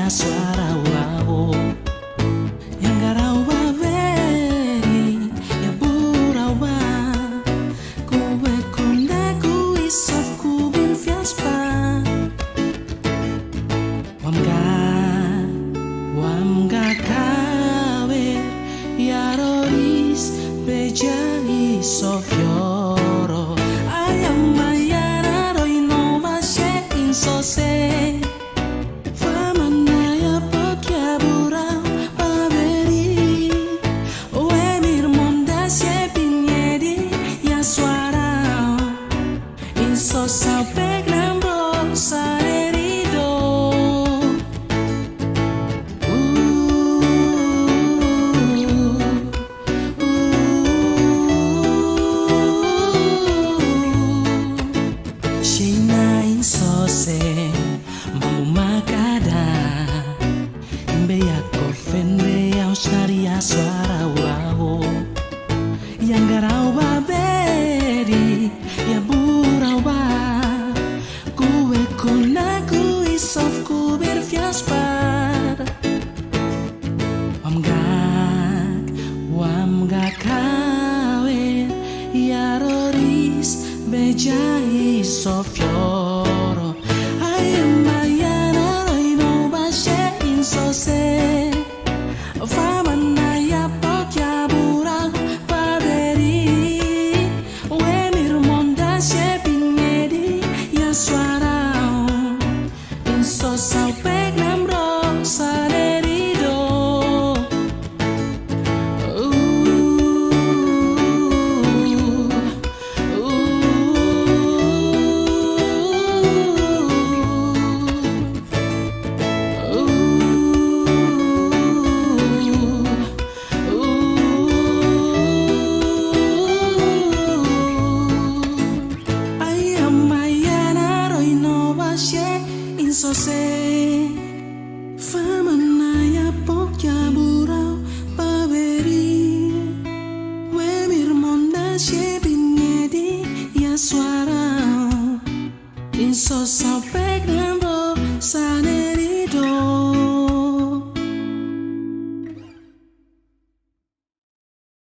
saria suara wow yang garau babeli ya burawa kuwe kunda ku isof ku bin fiaspa wamga kawe ya rois beja isof yoro ayam mayara roi no mashe insose so sampai nambah sarerido Shinain sose mau makada imbe ya korfende yang saria suara wow yang garau baberi ya burawa kuwe kuna ku isof ku berfiaspar wamgak kawe ya roris beja isof yoro ayam bayana roi no bashe insose faman ya pot ya burang paberi wemir monda shepinedi ya suara inso sampai nambro sarerido insose famanaya pokya burau paberi wemir monda shebinedi ya suara inso sampai